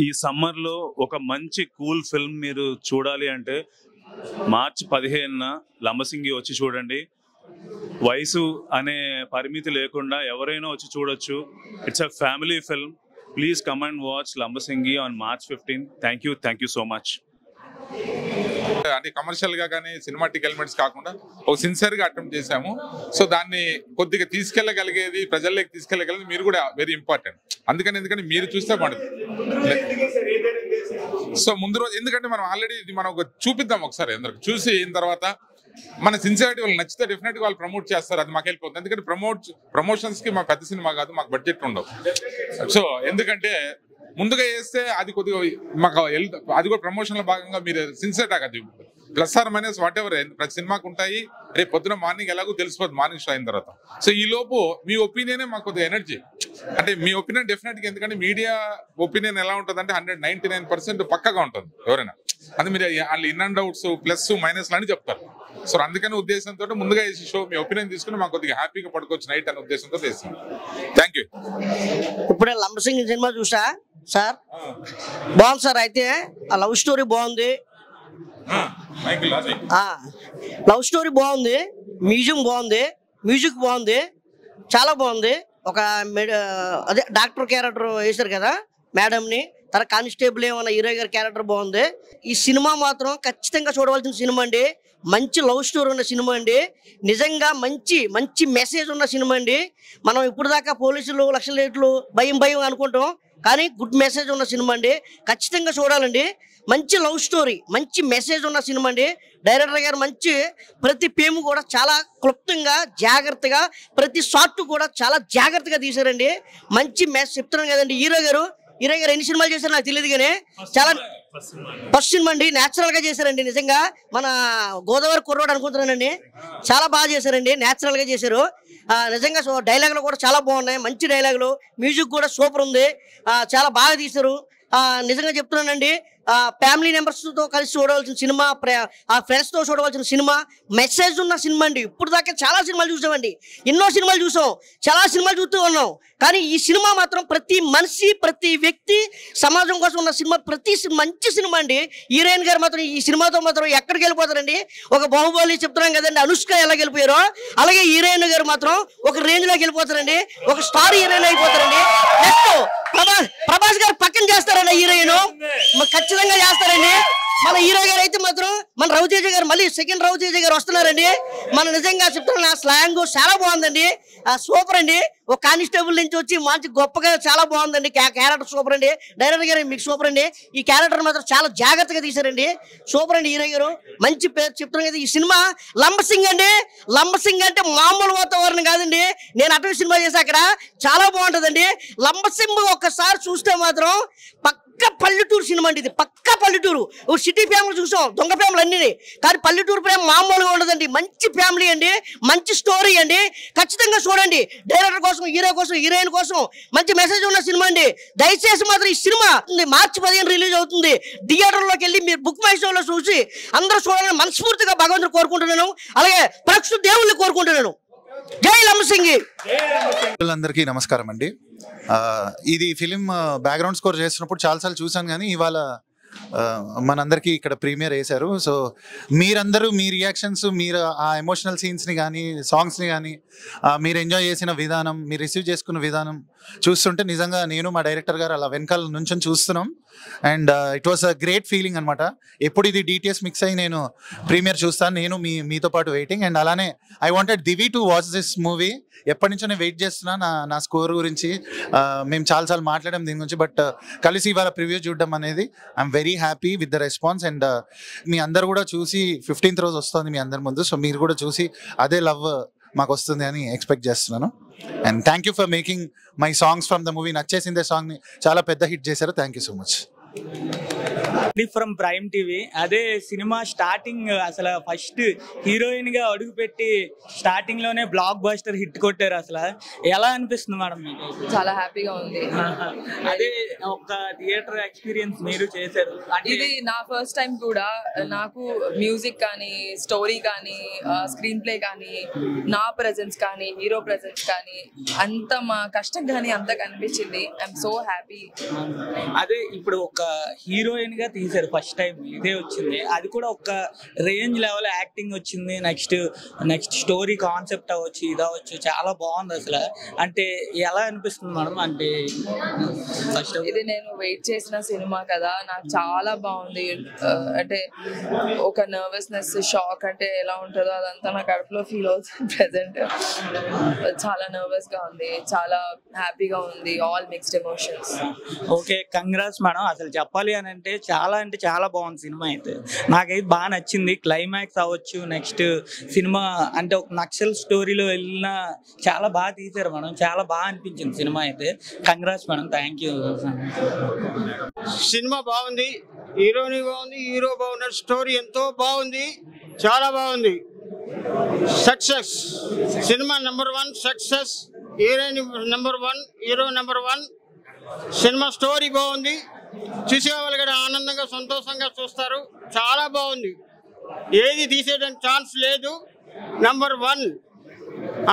ఈ సమ్మర్లో ఒక మంచి కూల్ ఫిల్మ్ మీరు చూడాలి అంటే మార్చి 15న లంబసింగి వచ్చి చూడండి. వయసు అనే పరిమితి లేకుండా ఎవరైనా వచ్చి చూడొచ్చు. It's a family film. Please come and watch Lambasingi on March 15. Thank you so much. అంటే కమర్షియల్ గా కానీ సినిమాటిక్ ఎలిమెంట్స్ కాకుండా ఒక సిన్సియర్ గా అటెంప్ట్ చేశాము. సో దాన్ని కొద్దిగా తీసుకెళ్లగలిగేది, ప్రజల్లోకి తీసుకెళ్లగలిగేది మీరు కూడా వెరీ ఇంపార్టెంట్. ఎందుకంటే మీరు చూస్తే పడుతుంది. సో ముందు రోజు ఎందుకంటే మనం ఆల్రెడీ ఇది మనం చూపిద్దాం ఒకసారి అందరికి చూసి అయిన తర్వాత మన సిన్సియారిటీ వాళ్ళు నచ్చితే డెఫినెట్ గా వాళ్ళు ప్రమోట్ చేస్తారు. అది మాకు వెళ్ళిపోతుంది. ఎందుకంటే ప్రమోషన్స్ కి మా పెద్ద సినిమా కాదు, మాకు బడ్జెట్ ఉండవు. సో ఎందుకంటే ముందుగా చేస్తే అది కొద్దిగా మాకు అది కూడా ప్రమోషన్ లో భాగంగా మీరు సిన్సియర్ అది plus or minus whatever ప్రతి సినిమాకు ఉంటాయి. రేపు పొద్దున మార్నింగ్ ఎలాగో తెలిసిపోతుంది మార్నింగ్ షో అయిన తర్వాత. సో ఈ లోపు మీ ఒపీనియనే మాకు కొద్దిగా ఎనర్జీ. అంటే మీ ఒపీనియన్ డెఫినెట్గా, ఎందుకంటే మీడియా ఒపీనియన్ ఎలా ఉంటుంది అంటే 199% పక్కగా ఉంటుంది. ఎవరైనా అది మీరు వాళ్ళు in and outs plus minus అని చెప్తారు. సో అందుకని ఉద్దేశంతో ముందుగా వేసి షో మీ ఒపీనియన్ తీసుకుని మాకు కొద్దిగా హ్యాపీగా పడుకోవచ్చు నైట్ అనే ఉద్దేశంతో చేస్తాం. Thank you. ఇప్పుడే లంబసింగి సినిమా చూసా సార్, బాగుంది సార్. అయితే ఆ లవ్ స్టోరీ బాగుంది, లవ్ స్టోరీ బాగుంది, మ్యూజిక్ బాగుంది, చాలా బాగుంది. ఒక అదే డాక్టర్ క్యారెక్టర్ వేశారు కదా మేడంని, తన కానిస్టేబుల్ ఏమన్నా హీరో గారి క్యారెక్టర్ బాగుంది. ఈ సినిమా మాత్రం ఖచ్చితంగా చూడవలసిన సినిమా అండి. మంచి లవ్ స్టోరీ ఉన్న సినిమా అండి. నిజంగా మంచి మెసేజ్ ఉన్న సినిమా అండి. మనం ఇప్పుడు దాకా పోలీసులు లక్షల రేట్లు భయం అనుకుంటాం, కానీ గుడ్ మెసేజ్ ఉన్న సినిమా అండి. ఖచ్చితంగా చూడాలండి. మంచి లవ్ స్టోరీ, మంచి మెసేజ్ ఉన్న సినిమా అండి. డైరెక్టర్ గారు మంచి ప్రతి పేము కూడా చాలా క్లుప్తంగా జాగ్రత్తగా, ప్రతి షాట్ కూడా చాలా జాగ్రత్తగా తీశారండి. మంచి మెసేజ్ చెప్తున్నాను కదండి. హీరో గారు ఎన్ని సినిమాలు చేశారో నాకు తెలియదు, కానీ చాలా ఫస్ట్ సినిమా అండి. న్యాచురల్ గా చేశారండి. నిజంగా మన గోదావరి కుర్రోడు అనుకుంటున్నానండి. చాలా బాగా చేశారండి, న్యాచురల్ గా చేశారు. నిజంగా డైలాగులు కూడా చాలా బాగున్నాయి, మంచి డైలాగులు. మ్యూజిక్ కూడా సూపర్ ఉంది, చాలా బాగా తీశారు. నిజంగా చెప్తున్నానండి, ఫ్యామిలీ మెంబర్స్తో కలిసి చూడవలసిన సినిమా, ఫ్రెండ్స్తో చూడవలసిన సినిమా, మెసేజ్ ఉన్న సినిమా అండి. ఇప్పుడు దాకా చాలా సినిమాలు చూసామండి, ఎన్నో సినిమాలు చూసాం, చాలా సినిమాలు చూస్తూ ఉన్నాం. కానీ ఈ సినిమా మాత్రం ప్రతి మనిషి, ప్రతి వ్యక్తి, సమాజం కోసం ఉన్న సినిమా, మంచి సినిమా అండి. హీరోయిన్ గారు మాత్రం ఈ సినిమాతో మాత్రం ఎక్కడికి వెళ్ళిపోతారండి. ఒక బాహుబలి చెప్తున్నాం కదండి, అనుష్క ఎలా వెళ్ళిపోయారో అలాగే హీరోయిన్ గారు మాత్రం ఒక రేంజ్ లోకి వెళ్ళిపోతారండి, ఒక స్టార్ హీరోయిన్ అయిపోతారండి. నెక్స్ట్ ప్రభాస్ గారు పక్కన చేస్తారండి హీరోయిన్, ఖచ్చితంగా చేస్తారండి. మన హీరో గారు అయితే మాత్రం మన రవితేజ గారు, మళ్ళీ సెకండ్ రవితేజ గారు వస్తున్నారండి. మన నిజంగా చెప్తున్నా, స్లాంగ్ చాలా బాగుందండి, సూపర్ అండి. ఒక కానిస్టేబుల్ నుంచి వచ్చి మంచి గొప్పగా చాలా బాగుందండి. క్యారెక్టర్ సూపర్ అండి. డైరెక్టర్ గారు మీకు సూపర్ అండి. ఈ క్యారెక్టర్ మాత్రం చాలా జాగ్రత్తగా తీశారండి, సూపర్ అండి. హీరో గారు మంచి పేరు చెప్తున్నాం కదా. ఈ సినిమా లంబసింగ్ అండి. లంబసింగ్ అంటే మామూలు వాతావరణం కాదండి. నేను అటవీ సినిమా చేసి అక్కడ చాలా బాగుంటుందండి. లంబసింగ్ ఒక్కసారి చూస్తే మాత్రం పక్క పల్లెటూరు సినిమా అండి. ఇది పక్క పల్లెటూరు. సిటీ ఫ్యామిలీ చూసాం, దొంగ ఫ్యామిలీ అన్ని, కానీ పల్లెటూరు ప్రేమ మామూలుగా ఉండదండి. మంచి ఫ్యామిలీ అండి, మంచి స్టోరీ అండి. ఖచ్చితంగా చూడండి. డైరెక్టర్ కోసం, హీరో కోసం, హీరోయిన్ కోసం మంచి మెసేజ్ ఉన్న సినిమా అండి. దయచేసి మాత్రం ఈ సినిమా March 15 రిలీజ్ అవుతుంది. థియేటర్లోకి వెళ్ళి మీరు బుక్ మై షోలో చూసి అందరూ చూడాలని మనస్ఫూర్తిగా భగవంతుడు కోరుకుంటున్నాను, అలాగే ప్రేక్షకులు దేవుళ్ళని కోరుకుంటున్నాను. జై లంబసింగి. అందరికీ నమస్కారం అండి. ఇది ఫిలిం బ్యాక్గ్రౌండ్ స్కోర్ చేస్తున్నప్పుడు చాలాసార్లు చూసాను, కానీ ఇవాళ మనందరికీ ఇక్కడ ప్రీమియర్ వేశారు. సో మీరందరూ మీ రియాక్షన్స్, మీరు ఆ ఎమోషనల్ సీన్స్ని కానీ సాంగ్స్ని కానీ మీరు ఎంజాయ్ చేసిన విధానం, మీరు రిసీవ్ చేసుకున్న విధానం చూస్తుంటే నిజంగా నేను మా డైరెక్టర్ గారు అలా వెనకాల నుంచొని చూస్తున్నాం. And it was a great feeling అనమాట. ఎప్పుడు ఇది DTS మిక్స్ అయ్యి నేను ప్రీమియర్ చూస్తాను, నేను మీతో పాటు వెయిటింగ్. అండ్ అలానే I wanted Divi to watch this movie. ఎప్పటి నుంచో నేను వెయిట్ చేస్తున్నా నా స్కోర్ గురించి. మేము చాలాసార్లు మాట్లాడాం దీని గురించి, బట్ కలిసి ఇవాళ ప్రివ్యూ చూడడం అనేది I'm very happy with the response. And మీ అందరు కూడా చూసి 15th రోజు వస్తుంది మీ అందరి ముందు. సో మీరు కూడా చూసి అదే లవ్ మాకు వస్తుంది అని ఎక్స్పెక్ట్ చేస్తున్నాను. And thank you for making my songs from the movie. నచ్చేసిందే సాంగ్ని చాలా పెద్ద హిట్ చేశారు. Thank you so much. From Prime TV. అదే సినిమా స్టార్టింగ్ అసలు ఫస్ట్ హీరోయిన్ గా అడుగుపెట్టి స్టార్టింగ్ లోనే బ్లాక్ బస్టర్ హిట్ కొట్టారు. అసలు ఎలా అనిపిస్తుంది మేడం మీకు? చాలా హ్యాపీగా ఉంది. అదే ఒక థియేటర్ ఎక్స్పీరియన్స్ మీరు చేశారు. ఇది నా ఫస్ట్ టైం కూడా. నాకు మ్యూజిక్ కానీ, స్టోరీ కానీ, స్క్రీన్ ప్లే కానీ, నా ప్రెజెన్స్ కానీ, హీరో ప్రెజెన్స్ కానీ అంత మా కష్టం కానీ అంత కనిపించింది. I'm so happy. అదే ఇప్పుడు ఒక హీరోయిన్ గా తీశారు ఫస్ట్ టైం, ఇదే వచ్చింది. అది కూడా ఒక రేంజ్ లెవెల్ యాక్టింగ్ వచ్చింది. నెక్స్ట్ స్టోరీ కాన్సెప్ట్ అవ్వచ్చు, ఇది అవ్వచ్చు, చాలా బాగుంది అసలు. అంటే ఎలా అనిపిస్తుంది మేడం? అంటే ఫస్ట్ ఇది నేను వెయిట్ చేసిన సినిమా కదా, నాకు చాలా బాగుంది. అంటే ఒక నర్వస్నెస్, షాక్ అంటే ఎలా ఉంటుందో అదంతా నా కడుపులో ఫీల్ అవుతుంది ప్రెసెంట్. చాలా నర్వస్ గా ఉంది, చాలా హ్యాపీగా ఉంది, all mixed emotions. Okay, congrats madam. అసలు చెప్పాలి అని అంటే చాలా బాగుంది సినిమా. అయితే నాకైతే బాగా నచ్చింది. క్లైమాక్స్ అవ్వచ్చు, నెక్స్ట్ సినిమా అంటే ఒక నక్సల్ స్టోరీలో వెళ్ళిన చాలా బాగా తీశారు మేడం. చాలా బాగా అనిపించింది సినిమా అయితే. Congrats madam, thank you. Cinema బాగుంది, హీరోయిన్ బాగుంది, హీరో బాగున్నాడు, స్టోరీ ఎంతో బాగుంది, చాలా బాగుంది. Success cinema number 1 success. Heroine number 1, hero number 1. Cinema story బాగుంది, చూసేవాళ్ళు కూడా ఆనందంగా సంతోషంగా చూస్తారు. చాలా బాగుంది, ఏది తీసేయడానికి ఛాన్స్ లేదు. నెంబర్ 1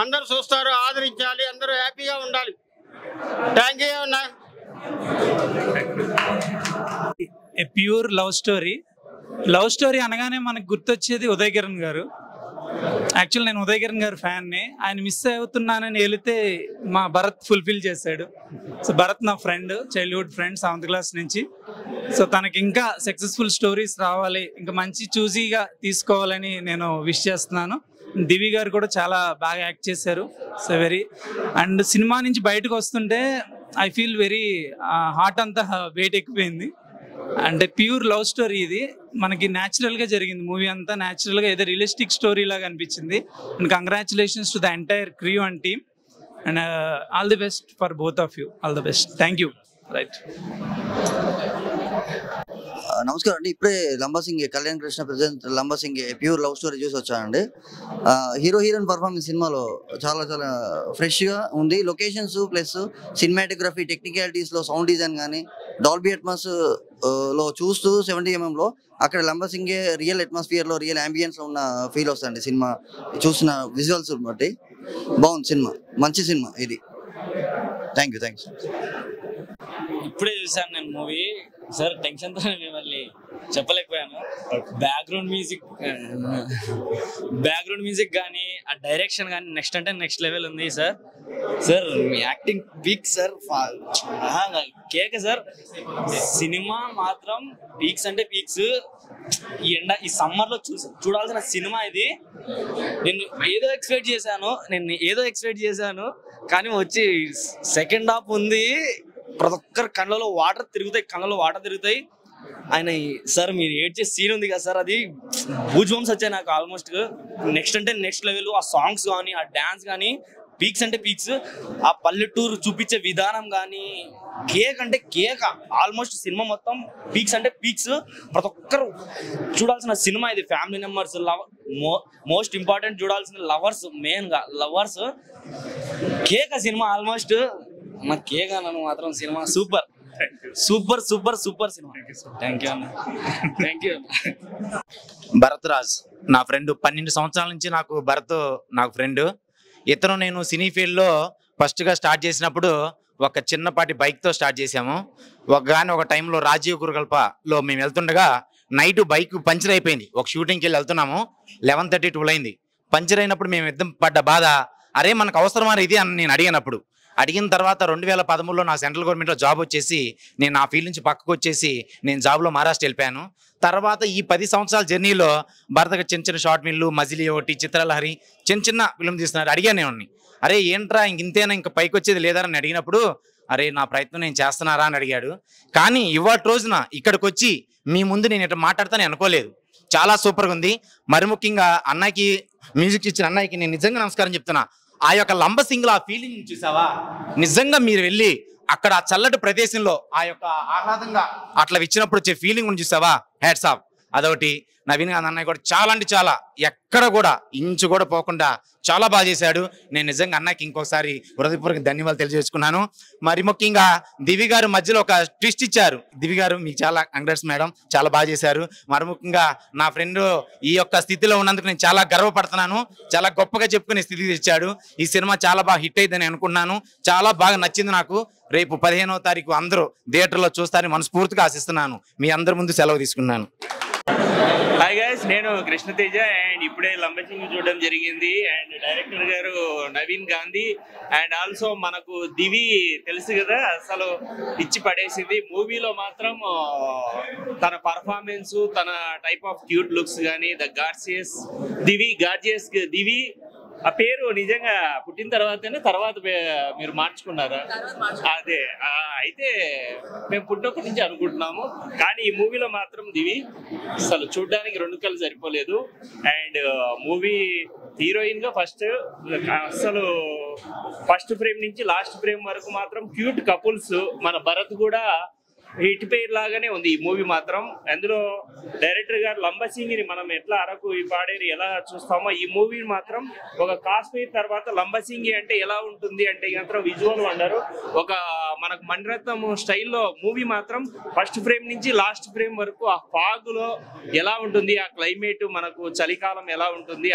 అందరు చూస్తారు, ఆదరించాలి, అందరూ హ్యాపీగా ఉండాలి. థ్యాంక్ యూ అన్న. ఏ ప్యూర్ లవ్ స్టోరీ అనగానే మనకు గుర్తొచ్చేది ఉదయ్ కిరణ్ గారు. యాక్చువల్ నేను ఉదయ్ కిరణ్ గారు ఫ్యాన్ని. ఆయన మిస్ అవుతున్నానని వెళితే మా భరత్ ఫుల్ఫిల్ చేశాడు. సో భరత్ నా friend, childhood friend, 7th class నుంచి. సో తనకి ఇంకా సక్సెస్ఫుల్ స్టోరీస్ రావాలి, ఇంకా మంచి చూజీగా తీసుకోవాలని నేను విష్ చేస్తున్నాను. దివి గారు కూడా చాలా బాగా యాక్ట్ చేశారు. సో అండ్ సినిమా నుంచి బయటకు వస్తుంటే ఐ ఫీల్ వెరీ హార్ట్ అంతా వెయిట్ ఎక్కువైంది. అంటే ప్యూర్ లవ్ స్టోరీ ఇది. మనకి న్యాచురల్గా జరిగింది మూవీ అంతా. న్యాచురల్గా ఏదో రియలిస్టిక్ స్టోరీ లాగా అనిపించింది. And congratulations to the entire crew and team. And all the best for both of you. All the best. Thank you. Right. నమస్కారం అండి. ఇప్పుడే Lambasing Kalyan Krishna present Lambasing pure love story చూసి వచ్చానండి. హీరోయిన్ పర్ఫార్మెన్స్ సినిమాలో చాలా ఫ్రెష్గా ఉంది. లొకేషన్స్ ప్లస్ సినిమాటోగ్రఫీ, టెక్నికాలిటీస్లో, సౌండ్ డిజైన్ కానీ, డాల్బీ అట్మాస్ లో చూస్తూ 70mm అక్కడ లంబాసింగే రియల్ అట్మాస్ఫియర్లో, రియల్ అంబియన్స్లో ఉన్న ఫీల్ వస్తుంది సినిమా చూసిన విజువల్స్ బట్టి. బాగుంది సినిమా, మంచి సినిమా ఇది. Thank you. ఇప్పుడే చూసాను నేను మూవీ సార్. టెన్షన్తో మిమ్మల్ని చెప్పలేకపోయాను. బ్యాక్గ్రౌండ్ మ్యూజిక్ కానీ, ఆ డైరెక్షన్ కానీ నెక్స్ట్ లెవెల్ ఉంది సార్. సార్ మీ యాక్టింగ్ పీక్ సార్, కేక సార్. సినిమా మాత్రం పీక్స్ అంటే పీక్స్. ఈ సమ్మర్ లో చూడాల్సిన సినిమా ఇది. నేను ఏదో ఎక్స్పెక్ట్ చేశాను కానీ వచ్చి సెకండ్ హాఫ్ ఉంది. ప్రతి ఒక్కరు కళ్ళలో వాటర్ తిరుగుతాయి. ఆయన సార్ మీరు ఏడ్చే సీన్ ఉంది కదా సార్, అది గూజ్ బంప్స్ వచ్చాయి నాకు ఆల్మోస్ట్. Next level. ఆ సాంగ్స్ కానీ, ఆ డాన్స్ కానీ పీక్స్ అంటే పీక్స్. ఆ పల్లెటూరు చూపించే విధానం కానీ, కేక్ ఆల్మోస్ట్ సినిమా మొత్తం పీక్స్ అంటే పీక్స్. ప్రతి ఒక్కరు చూడాల్సిన సినిమా ఇది. ఫ్యామిలీ మెంబర్స్, మోస్ట్ ఇంపార్టెంట్ చూడాల్సిన లవర్స్, మెయిన్గా లవర్స్. సినిమా ఆల్మోస్ట్ నా కేక్ అన్నాను మాత్రం. సినిమా సూపర్ సినిమా. థ్యాంక్ యూ అన్న. Thank you. భరత్ రాజ్ నా ఫ్రెండ్. 12 సంవత్సరాల నుంచి నాకు ఫ్రెండ్. ఇతను నేను సినీ ఫీల్డ్లో ఫస్ట్గా స్టార్ట్ చేసినప్పుడు ఒక చిన్నపాటి బైక్తో స్టార్ట్ చేసాము. ఒక టైంలో రాజీవ్ గురుకల్పలో మేము వెళ్తుండగా నైట్ బైక్ పంచర్ అయిపోయింది. ఒక షూటింగ్కి వెళ్తున్నాము, 11:32 అయింది. పంచర్ అయినప్పుడు మేము ఇద్దరం పడ్డ బాధ, అరే మనకు అవసరమా ఇది అని నేను అడిగిన తర్వాత 2013లో నా సెంట్రల్ గవర్నమెంట్లో జాబ్ వచ్చేసి నేను నా ఫీల్డ్ నుంచి పక్కకు వచ్చేసి నేను జాబ్లో మహారాష్ట్ర వెళ్ళిపోయాను. తర్వాత ఈ 10 సంవత్సరాల జర్నీలో భరతకు చిన్న షార్ట్ ఫిల్మ్లు, మజిలీ ఒకటి, చిత్రలహరి చిన్న ఫిల్మ్ తీస్తున్నారు. అడిగాను నేను, అరే ఏంట్రా ఇంతేనా, ఇంకా పైకి వచ్చేది లేదని అడిగినప్పుడు, అరే నా ప్రయత్నం నేను చేస్తున్నారా అని అడిగాడు. కానీ ఇవాటి రోజున ఇక్కడికి వచ్చి మీ ముందు నేను ఇట్లా మాట్లాడతానని అనుకోలేదు. చాలా సూపర్గా ఉంది. మరి ముఖ్యంగా అన్నయ్యకి, మ్యూజిక్ ఇచ్చిన అన్నయ్యకి నేను నిజంగా నమస్కారం చెప్తున్నా. ఆ యొక్క లంబసింగ్లో ఆ ఫీలింగ్ చూసావా, నిజంగా మీరు వెళ్ళి అక్కడ ఆ చల్లటి ప్రదేశంలో ఆ యొక్క ఆహ్లాదంగా అట్లా ఇచ్చినప్పుడు వచ్చే ఫీలింగ్ ఉంది చూసావా, హ్యాట్స్ ఆఫ్. అదొకటి. నవీన్ గాంధీ అన్నయ్య కూడా చాలా అంటే చాలా, ఎక్కడ కూడా ఇంచు కూడా పోకుండా చాలా బాగా చేశాడు. నేను నిజంగా అన్నయ్యకి ఇంకోసారి హృదయపూర్వక ధన్యవాదాలు తెలియజేసుకున్నాను. మరి ముఖ్యంగా దివి గారు మధ్యలో ఒక ట్విస్ట్ ఇచ్చారు. దివి గారు మీకు చాలా కంగ్రాట్స్ మేడం, చాలా బాగా చేశారు. మరి ముఖ్యంగా నా ఫ్రెండ్ ఈ యొక్క స్థితిలో ఉన్నందుకు నేను చాలా గర్వపడుతున్నాను. చాలా గొప్పగా చెప్పుకునే స్థితికి తెచ్చాడు. ఈ సినిమా చాలా బాగా హిట్ అయిందని అనుకున్నాను. చాలా బాగా నచ్చింది నాకు. రేపు 15వ తారీఖు అందరూ థియేటర్లో చూస్తారని మనస్ఫూర్తిగా ఆశిస్తున్నాను. మీ అందరి ముందు సెలవు తీసుకున్నాను. హాయ్ గైస్, నేను కృష్ణతేజ అండ్ ఇప్పుడే లంబసింగి చూడడం జరిగింది. అండ్ డైరెక్టర్ గారు నవీన్ గాంధీ అండ్ ఆల్సో మనకు దివి తెలుసు కదా, అసలు ఇచ్చి పడేసింది. మూవీలో మాత్రం తన పర్ఫార్మెన్స్, తన టైప్ ఆఫ్ క్యూట్ లుక్స్ కానీ, ద గార్జియస్ దివి ఆ పేరు నిజంగా పుట్టిన తర్వాత మీరు మార్చుకున్నారా? అదే అయితే మేము పుట్టినప్పటి నుంచి అనుకుంటున్నాము, కానీ ఈ మూవీలో మాత్రం దివి అసలు చూడడానికి 2 కళ్ళు సరిపోలేదు. అండ్ మూవీ హీరోయిన్ గా అసలు ఫస్ట్ ఫ్రేమ్ నుంచి లాస్ట్ ఫ్రేమ్ వరకు మాత్రం క్యూట్ కపుల్స్. మన భరత్ కూడా హిట్ పేరు లాగానే ఉంది ఈ మూవీ మాత్రం. అందులో డైరెక్టర్ గారు లంబసింగిని మనం ఎట్లా అరకు ఈ పాడేరు ఎలా చూస్తామో, ఈ మూవీ మాత్రం ఒక కాశ్మీర్ తర్వాత లంబసింగి అంటే ఎలా ఉంటుంది అంటే మాత్రం విజువల్ వండరు. ఒక మనకు మణిరత్నం స్టైల్లో మూవీ మాత్రం ఫస్ట్ ఫ్రేమ్ నుంచి లాస్ట్ ఫ్రేమ్ వరకు ఆ ఫాగ్లో ఎలా ఉంటుంది, ఆ క్లైమేట్, మనకు చలికాలం ఎలా ఉంటుంది,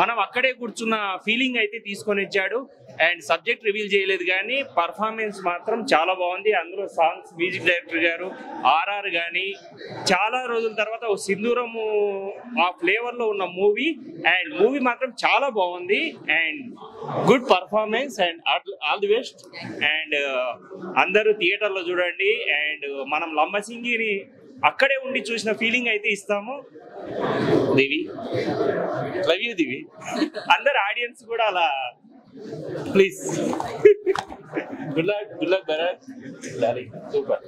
మనం అక్కడే కూర్చున్న ఫీలింగ్ అయితే తీసుకొని ఇచ్చాడు. అండ్ సబ్జెక్ట్ రివీల్ చేయలేదు కానీ పర్ఫార్మెన్స్ మాత్రం చాలా బాగుంది. అందులో సాంగ్స్, మ్యూజిక్ డైరెక్టర్ గారు, ఆర్ఆర్ కానీ చాలా రోజుల తర్వాత ఒక సింధూరము ఆ ఫ్లేవర్ లో ఉన్న మూవీ. అండ్ మూవీ మాత్రం చాలా బాగుంది and good performance and all the best. And అందరూ థియేటర్లో చూడండి. అండ్ మనం లంబసింగిని అక్కడే ఉండి చూసిన ఫీలింగ్ అయితే ఇస్తాము. దివి, లవ్ యూ దివి. అందరు ఆడియన్స్ కూడా అలా please. Good luck Bharat, super.